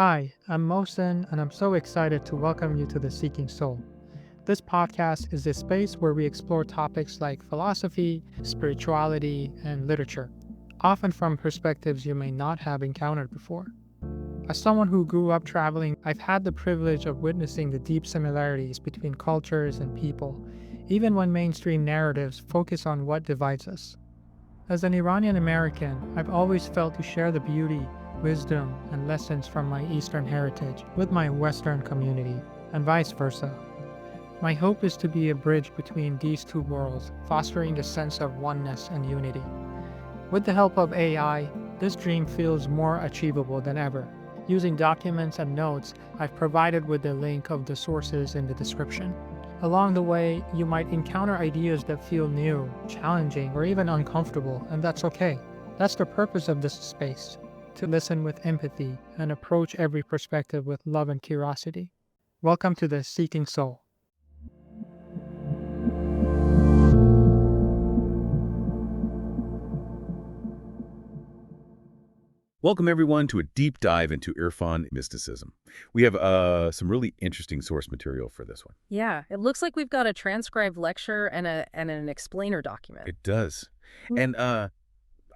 Hi, I'm Mohsen, and I'm so excited to welcome you to The Seeking Soul. This podcast is a space where we explore topics like philosophy, spirituality, and literature, often from perspectives you may not have encountered before. As someone who grew up traveling, I've had the privilege of witnessing the deep similarities between cultures and people, even when mainstream narratives focus on what divides us. As an Iranian American, I've always felt to share the beauty, wisdom, and lessons from my Eastern heritage with my Western community, and vice versa. My hope is to be a bridge between these two worlds, fostering the sense of oneness and unity. With the help of AI, this dream feels more achievable than ever. Using documents and notes, I've provided with the link of the sources in the description. Along the way, you might encounter ideas that feel new, challenging, or even uncomfortable, and that's okay. That's the purpose of this space, to listen with empathy and approach every perspective with love and curiosity. Welcome to the Seeking Soul. Welcome, everyone, to a deep dive into Erfan mysticism. We have some really interesting source material for this one. Yeah, it looks like we've got a transcribed lecture and an explainer document. It does. Mm. And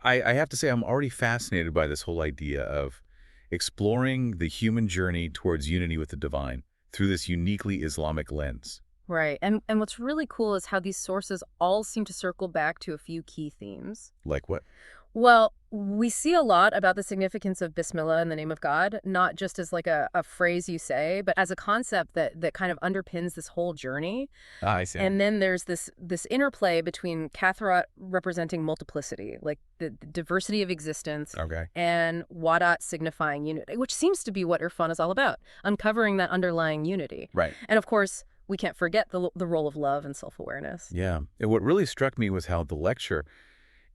I have to say, I'm already fascinated by this whole idea of exploring the human journey towards unity with the divine through this uniquely Islamic lens. Right. And what's really cool is how these sources all seem to circle back to a few key themes. Like what? Well, we see a lot about the significance of Bismillah in the name of God, not just as like a phrase you say, but as a concept that kind of underpins this whole journey. I see. And then there's this interplay between Kathrat representing multiplicity, like the diversity of existence, Okay. and Wadat signifying unity, which seems to be what Irfan is all about, uncovering that underlying unity. Right. And of course, we can't forget the role of love and self-awareness. Yeah. And what really struck me was how the lecture,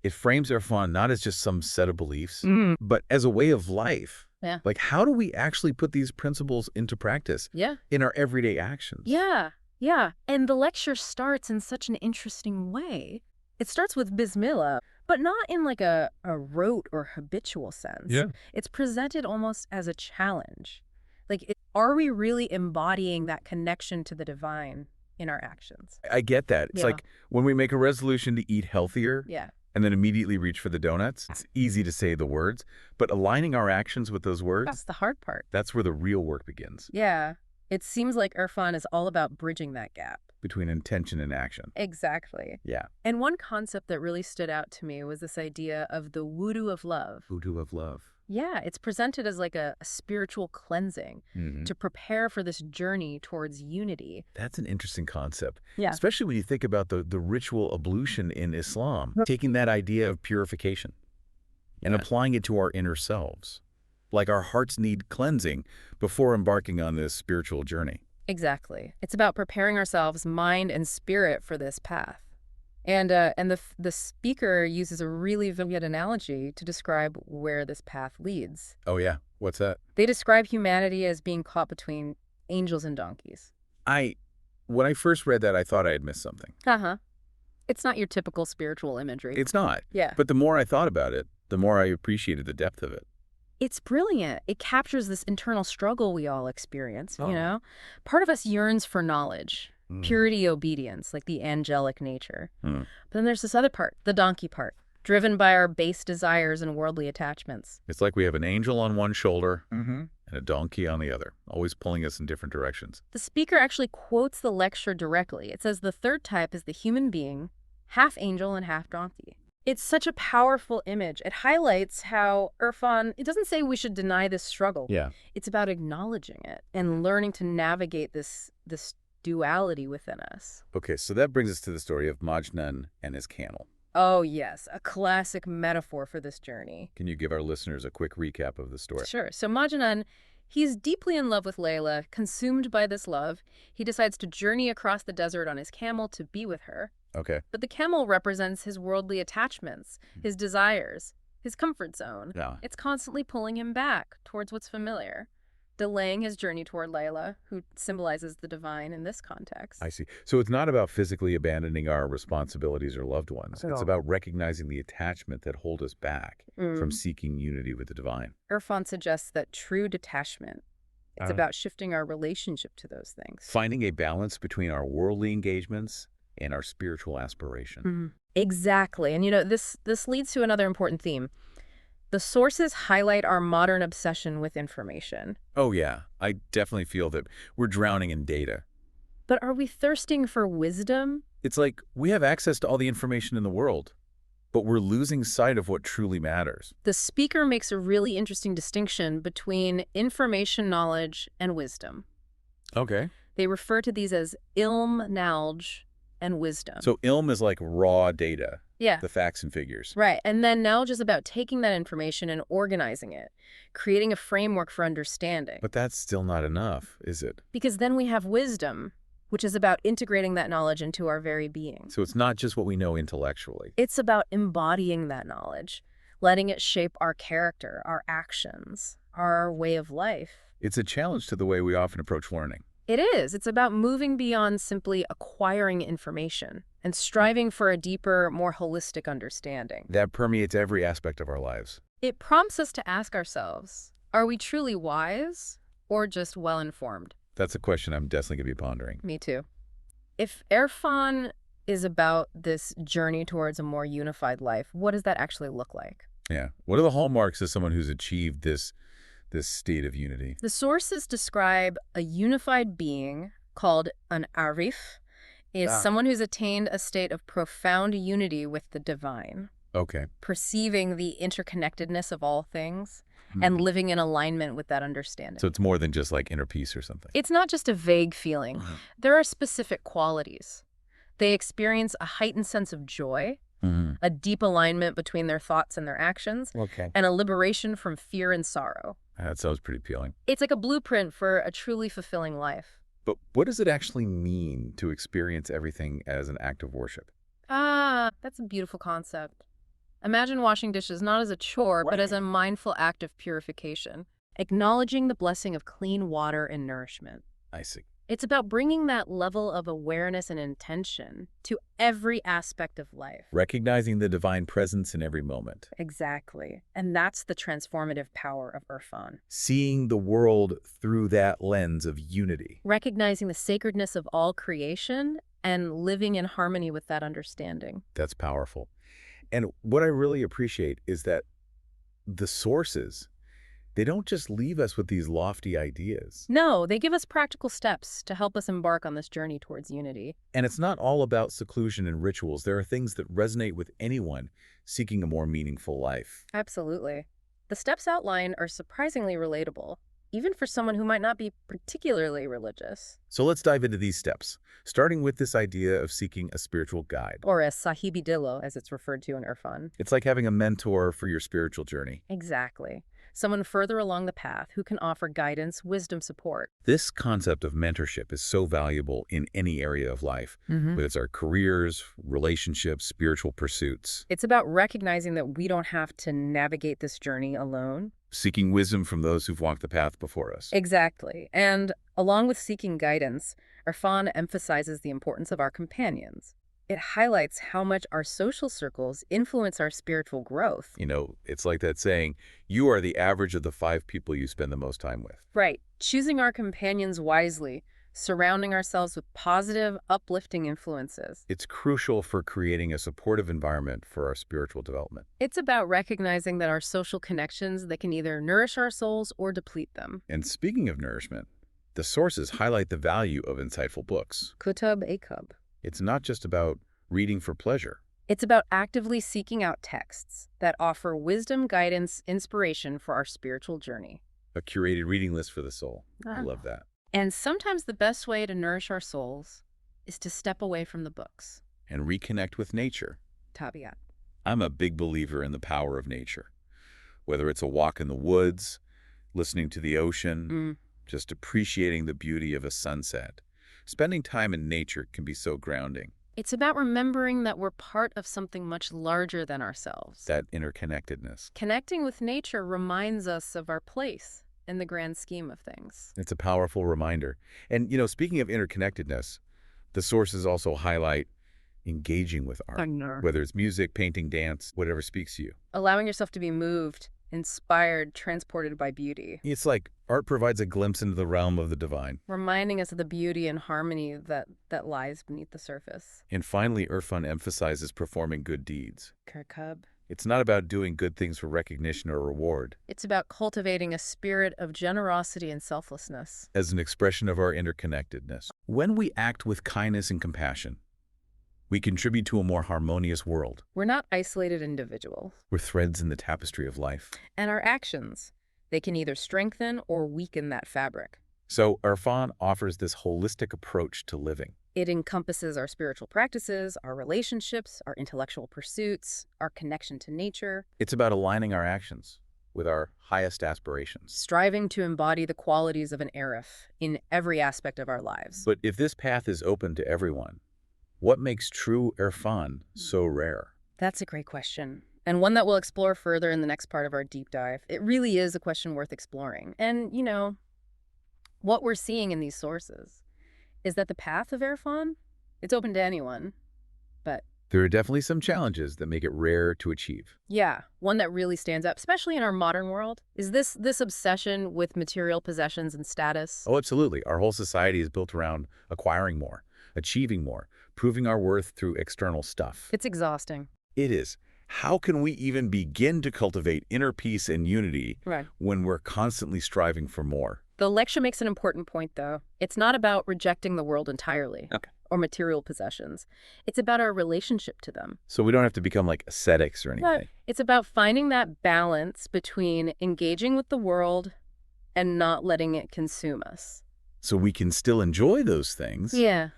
it frames Erfan not as just some set of beliefs, but as a way of life. Yeah. Like, how do we actually put these principles into practice Yeah. in our everyday actions? Yeah. Yeah. And the lecture starts in such an interesting way. It starts with Bismillah, but not in like a rote or habitual sense. Yeah. It's presented almost as a challenge. Like, are we really embodying that connection to the divine in our actions? I get that. It's Yeah. like when we make a resolution to eat healthier Yeah. and then immediately reach for the donuts, it's easy to say the words, but aligning our actions with those words, That's the hard part. that's where the real work begins, Yeah. It seems like Erfan is all about bridging that gap. between intention and action. Exactly. Yeah. And one concept that really stood out to me was this idea of the wudu of love. Voodoo of love. Yeah, it's presented as like a spiritual cleansing Mhm. to prepare for this journey towards unity. That's an interesting concept, Yeah. especially when you think about the ritual ablution in Islam, taking that idea of purification and applying it to our inner selves. Like our hearts need cleansing before embarking on this spiritual journey. Exactly. It's about preparing ourselves, mind and spirit, for this path. And the speaker uses a really vivid analogy to describe where this path leads. Oh, yeah. What's that? They describe humanity as being caught between angels and donkeys. When I first read that, I thought I had missed something. Uh-huh. It's not your typical spiritual imagery. It's not. Yeah. But the more I thought about it, the more I appreciated the depth of it. It's brilliant. It captures this internal struggle we all experience, Oh. you know? Part of us yearns for knowledge, purity, obedience, like the angelic nature. Mm. But then there's this other part, the donkey part, driven by our base desires and worldly attachments. It's like we have an angel on one shoulder and a donkey on the other, always pulling us in different directions. The speaker actually quotes the lecture directly. It says the third type is the human being, half angel and half donkey. It's such a powerful image. It highlights how Erfan, it doesn't say we should deny this struggle. Yeah. It's about acknowledging it and learning to navigate this duality within us. Okay, so that brings us to the story of Majnun and his camel. Oh, yes, a classic metaphor for this journey. Can you give our listeners a quick recap of the story? Sure. So Majnun, he's deeply in love with Layla, consumed by this love. He decides to journey across the desert on his camel to be with her. Okay. But the camel represents his worldly attachments, his desires, his comfort zone. Yeah. It's constantly pulling him back towards what's familiar. delaying his journey toward Layla, who symbolizes the divine in this context. I see. So it's not about physically abandoning our responsibilities or loved ones. It's about recognizing the attachment that hold us back from seeking unity with the divine. Erfan suggests that true detachment, it's about shifting our relationship to those things. Finding a balance between our worldly engagements and our spiritual aspiration. Exactly. And this leads to another important theme. The sources highlight our modern obsession with information. Oh yeah, I definitely feel that we're drowning in data. But are we thirsting for wisdom? It's like we have access to all the information in the world, but we're losing sight of what truly matters. The speaker makes a really interesting distinction between information knowledge and wisdom. Okay. They refer to these as ilm, knowledge, and wisdom. So ilm is like raw data. Yeah. The facts and figures. Right. And then knowledge is about taking that information and organizing it, creating a framework for understanding. But that's still not enough, is it? Because then we have wisdom, which is about integrating that knowledge into our very being. So it's not just what we know intellectually. It's about embodying that knowledge, letting it shape our character, our actions, our way of life. It's a challenge to the way we often approach learning. It is. It's about moving beyond simply acquiring information and striving for a deeper, more holistic understanding. That permeates every aspect of our lives. It prompts us to ask ourselves, are we truly wise or just well-informed? That's a question I'm definitely going to be pondering. Me too. If Erfan is about this journey towards a more unified life, what does that actually look like? Yeah. What are the hallmarks of someone who's achieved this state of unity? The sources describe a unified being called an arif, is someone who's attained a state of profound unity with the divine. Okay. Perceiving the interconnectedness of all things and living in alignment with that understanding. So it's more than just like inner peace or something. It's not just a vague feeling. There are specific qualities. They experience a heightened sense of joy, a deep alignment between their thoughts and their actions, and a liberation from fear and sorrow. That sounds pretty appealing. It's like a blueprint for a truly fulfilling life. But what does it actually mean to experience everything as an act of worship? That's a beautiful concept. Imagine washing dishes not as a chore, but as a mindful act of purification, acknowledging the blessing of clean water and nourishment. I see. It's about bringing that level of awareness and intention to every aspect of life. Recognizing the divine presence in every moment. Exactly. And that's the transformative power of Erfan. Seeing the world through that lens of unity. Recognizing the sacredness of all creation and living in harmony with that understanding. That's powerful. And what I really appreciate is that the sources, they don't just leave us with these lofty ideas. No, they give us practical steps to help us embark on this journey towards unity. And it's not all about seclusion and rituals. There are things that resonate with anyone seeking a more meaningful life. Absolutely. The steps outlined are surprisingly relatable, even for someone who might not be particularly religious. So let's dive into these steps, starting with this idea of seeking a spiritual guide. Or as sahibi dillo, as it's referred to in Erfan. It's like having a mentor for your spiritual journey. Exactly. Someone further along the path who can offer guidance, wisdom, support. This concept of mentorship is so valuable in any area of life, whether it's our careers, relationships, spiritual pursuits. It's about recognizing that we don't have to navigate this journey alone. Seeking wisdom from those who've walked the path before us. Exactly. And along with seeking guidance, Erfan emphasizes the importance of our companions. It highlights how much our social circles influence our spiritual growth. You know, it's like that saying, you are the average of the 5 people you spend the most time with. Right. Choosing our companions wisely, surrounding ourselves with positive, uplifting influences. It's crucial for creating a supportive environment for our spiritual development. It's about recognizing that our social connections, they can either nourish our souls or deplete them. And speaking of nourishment, the sources highlight the value of insightful books. Kutub Akub. It's not just about reading for pleasure. It's about actively seeking out texts that offer wisdom, guidance, inspiration for our spiritual journey. A curated reading list for the soul. I love that. And sometimes the best way to nourish our souls is to step away from the books. And reconnect with nature. Tabiat. I'm a big believer in the power of nature. Whether it's a walk in the woods, listening to the ocean, just appreciating the beauty of a sunset. Spending time in nature can be so grounding. It's about remembering that we're part of something much larger than ourselves. That interconnectedness. Connecting with nature reminds us of our place in the grand scheme of things. It's a powerful reminder. And, speaking of interconnectedness, the sources also highlight engaging with art, whether it's music, painting, dance, whatever speaks to you. Allowing yourself to be moved, inspired, transported by beauty. It's like art provides a glimpse into the realm of the divine. Reminding us of the beauty and harmony that lies beneath the surface. And finally, Erfan emphasizes performing good deeds. Kirkub. It's not about doing good things for recognition or reward. It's about cultivating a spirit of generosity and selflessness. As an expression of our interconnectedness. When we act with kindness and compassion, we contribute to a more harmonious world. We're not isolated individuals. We're threads in the tapestry of life. And our actions, they can either strengthen or weaken that fabric. So Erfan offers this holistic approach to living. It encompasses our spiritual practices, our relationships, our intellectual pursuits, our connection to nature. It's about aligning our actions with our highest aspirations. Striving to embody the qualities of an Arif in every aspect of our lives. But if this path is open to everyone, what makes true Erfan so rare? That's a great question, and one that we'll explore further in the next part of our deep dive. It really is a question worth exploring. And, what we're seeing in these sources is that the path of Erfan, it's open to anyone, but there are definitely some challenges that make it rare to achieve. yeah, one that really stands out, especially in our modern world, is this obsession with material possessions and status. Oh, absolutely. Our whole society is built around acquiring more, achieving more, proving our worth through external stuff. It's exhausting. It is. How can we even begin to cultivate inner peace and unity when we're constantly striving for more? The lecture makes an important point, though. It's not about rejecting the world entirely or material possessions. It's about our relationship to them. So we don't have to become like ascetics or anything. It's about finding that balance between engaging with the world and not letting it consume us. So we can still enjoy those things. Yeah.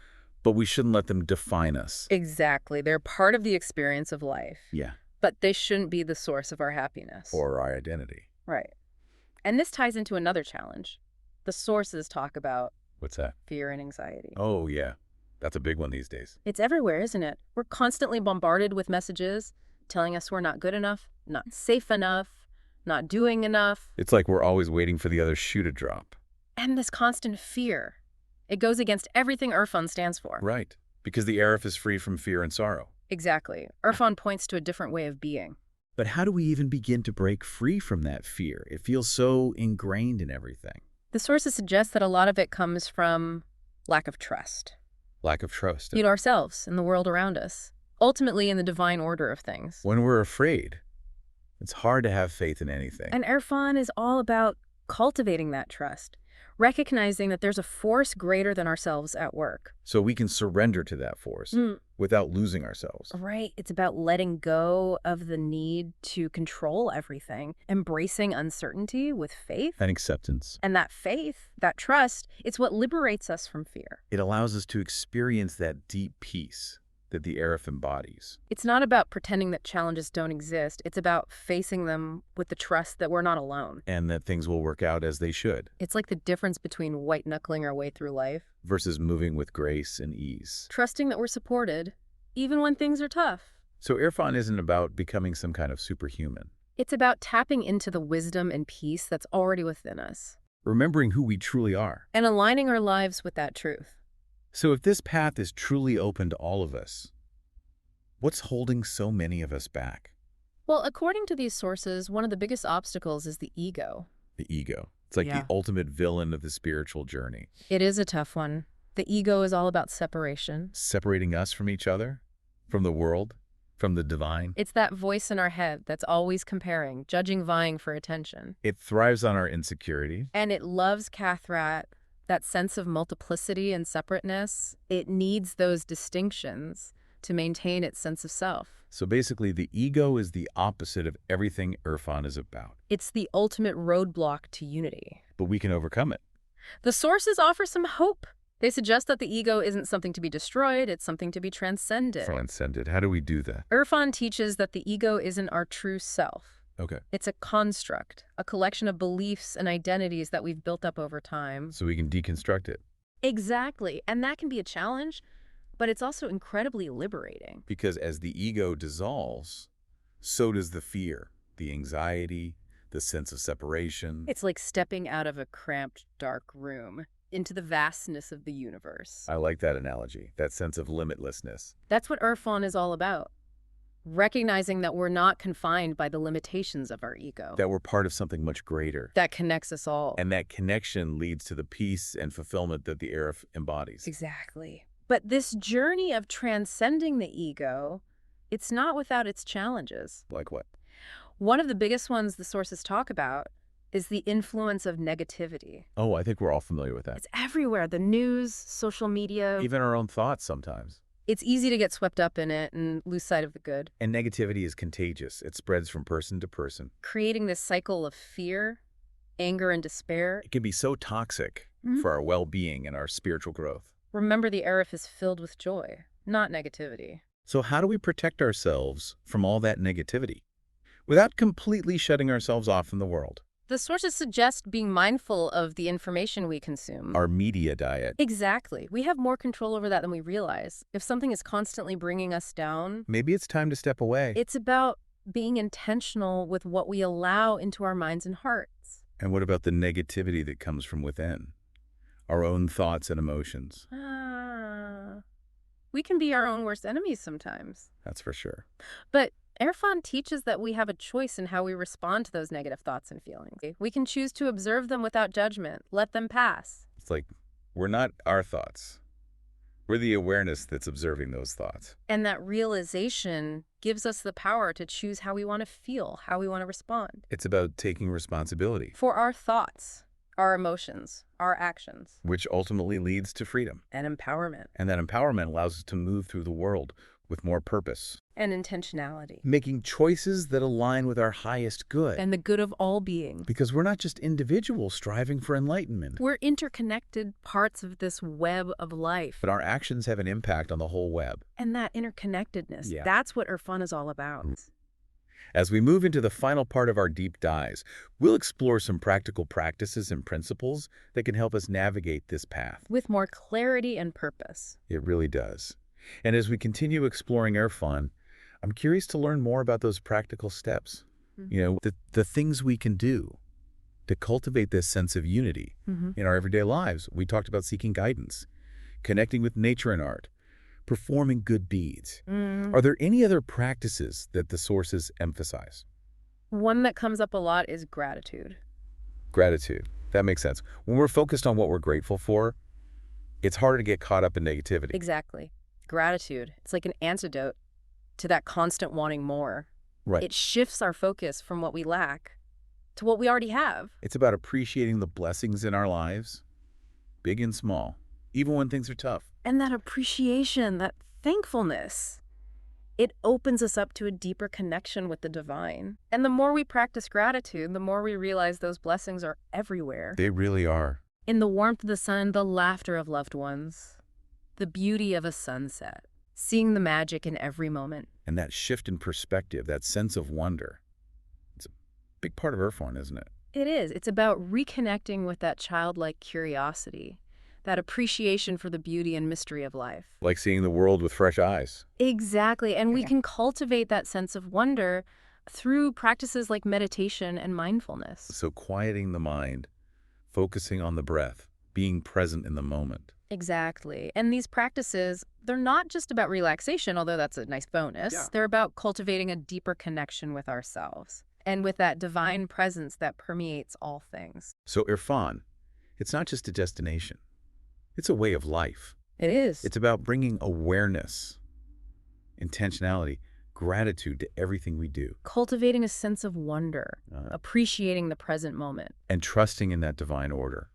But we shouldn't let them define us. Exactly. They're part of the experience of life. Yeah. But they shouldn't be the source of our happiness. Or our identity. Right. And this ties into another challenge. The sources talk about What's that? fear and anxiety. Oh, yeah. That's a big one these days. It's everywhere, isn't it? We're constantly bombarded with messages telling us we're not good enough, not safe enough, not doing enough. It's like we're always waiting for the other shoe to drop. And this constant fear. It goes against everything Erfan stands for. Right. Because the Arif is free from fear and sorrow. Exactly. Erfan points to a different way of being. But how do we even begin to break free from that fear? It feels so ingrained in everything. The sources suggest that a lot of it comes from lack of trust. Lack of trust. In ourselves and the world around us. Ultimately in the divine order of things. When we're afraid, it's hard to have faith in anything. And Erfan is all about cultivating that trust. Recognizing that there's a force greater than ourselves at work. So we can surrender to that force without losing ourselves. Right. It's about letting go of the need to control everything, embracing uncertainty with faith. And acceptance. And that faith, that trust, it's what liberates us from fear. It allows us to experience that deep peace that the Arif embodies. It's not about pretending that challenges don't exist. It's about facing them with the trust that we're not alone. And that things will work out as they should. It's like the difference between white-knuckling our way through life versus moving with grace and ease. Trusting that we're supported, even when things are tough. So Erfan isn't about becoming some kind of superhuman. It's about tapping into the wisdom and peace that's already within us. Remembering who we truly are. And aligning our lives with that truth. So if this path is truly open to all of us, what's holding so many of us back? Well, according to these sources, one of the biggest obstacles is the ego. The ego. It's like the ultimate villain of the spiritual journey. It is a tough one. The ego is all about separation. Separating us from each other, from the world, from the divine. It's that voice in our head that's always comparing, judging, vying for attention. It thrives on our insecurity. And it loves Kathrat, that sense of multiplicity and separateness. It needs those distinctions to maintain its sense of self. So basically, the ego is the opposite of everything Erfan is about. It's the ultimate roadblock to unity. But we can overcome it. The sources offer some hope. They suggest that the ego isn't something to be destroyed, it's something to be transcended. Transcended. How do we do that? Erfan teaches that the ego isn't our true self. Okay. It's a construct, a collection of beliefs and identities that we've built up over time. So we can deconstruct it. Exactly. And that can be a challenge, but it's also incredibly liberating. Because as the ego dissolves, so does the fear, the anxiety, the sense of separation. It's like stepping out of a cramped, dark room into the vastness of the universe. I like that analogy, that sense of limitlessness. That's what Erfan is all about. Recognizing that we're not confined by the limitations of our ego. That we're part of something much greater. That connects us all. And that connection leads to the peace and fulfillment that the Erf embodies. Exactly. But this journey of transcending the ego, it's not without its challenges. Like what? One of the biggest ones the sources talk about is the influence of negativity. Oh, I think we're all familiar with that. It's everywhere. The news, social media. Even our own thoughts sometimes. It's easy to get swept up in it and lose sight of the good. And negativity is contagious. It spreads from person to person. Creating this cycle of fear, anger, and despair. It can be so toxic for our well-being and our spiritual growth. Remember, the Arif is filled with joy, not negativity. So how do we protect ourselves from all that negativity without completely shutting ourselves off from the world? The sources suggest being mindful of the information we consume. Our media diet. Exactly. We have more control over that than we realize. If something is constantly bringing us down, Maybe it's time to step away. it's about being intentional with what we allow into our minds and hearts. And what about the negativity that comes from within? Our own thoughts and emotions. We can be our own worst enemies sometimes. That's for sure. But Erfan teaches that we have a choice in how we respond to those negative thoughts and feelings. We can choose to observe them without judgment, let them pass. It's like we're not our thoughts. We're the awareness that's observing those thoughts. And that realization gives us the power to choose how we want to feel, how we want to respond. It's about taking responsibility, For our thoughts, our emotions, our actions. which ultimately leads to freedom. And empowerment. And that empowerment allows us to move through the world with more purpose, And intentionality. making choices that align with our highest good. And the good of all beings. Because we're not just individuals striving for enlightenment, We're interconnected parts of this web of life. but our actions have an impact on the whole web. And that interconnectedness, Yeah. that's what Erfan is all about. As we move into the final part of our deep dives, we'll explore some practical practices and principles that can help us navigate this path. With more clarity and purpose. It really does. And as we continue exploring Erfan, I'm curious to learn more about those practical steps. The things we can do to cultivate this sense of unity in our everyday lives. We talked about seeking guidance, connecting with nature and art, performing good deeds. Are there any other practices that the sources emphasize? One that comes up a lot is gratitude. Gratitude. That makes sense. When we're focused on what we're grateful for, it's harder to get caught up in negativity. Exactly. Gratitude. It's like an antidote to that constant wanting more. Right. It shifts our focus from what we lack to what we already have. It's about appreciating the blessings in our lives, big and small, even when things are tough. And that appreciation, that thankfulness, it opens us up to a deeper connection with the divine. And the more we practice gratitude, the more we realize those blessings are everywhere. They really are. In the warmth of the sun, the laughter of loved ones, the beauty of a sunset, seeing the magic in every moment. And that shift in perspective, that sense of wonder, it's a big part of Erfan, isn't it? It is. It's about reconnecting with that childlike curiosity, that appreciation for the beauty and mystery of life. Like seeing the world with fresh eyes. Exactly. And we can cultivate that sense of wonder through practices like meditation and mindfulness. So quieting the mind, focusing on the breath, being present in the moment. Exactly. And these practices, they're not just about relaxation, although that's a nice bonus. They're about cultivating a deeper connection with ourselves and with that divine presence that permeates all things. So Erfan, it's not just a destination. It's a way of life. It is. It's about bringing awareness, intentionality, gratitude to everything we do. Cultivating a sense of wonder, appreciating the present moment. And trusting in that divine order,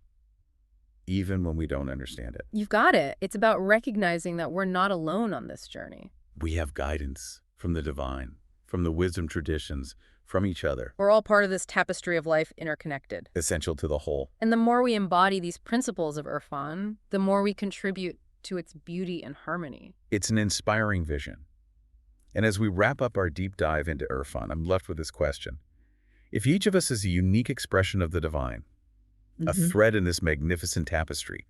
even when we don't understand it. You've got it. It's about recognizing that we're not alone on this journey. We have guidance from the divine, from the wisdom traditions, from each other. We're all part of this tapestry of life, interconnected. Essential to the whole. And the more we embody these principles of Erfan, the more we contribute to its beauty and harmony. It's an inspiring vision. And as we wrap up our deep dive into Erfan, I'm left with this question. If each of us is a unique expression of the divine, a thread in this magnificent tapestry,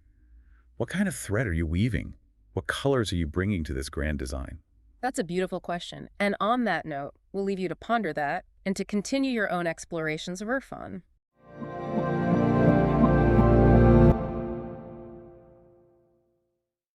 what kind of thread are you weaving? What colors are you bringing to this grand design? That's a beautiful question. And on that note, we'll leave you to ponder that and to continue your own explorations of Erfan.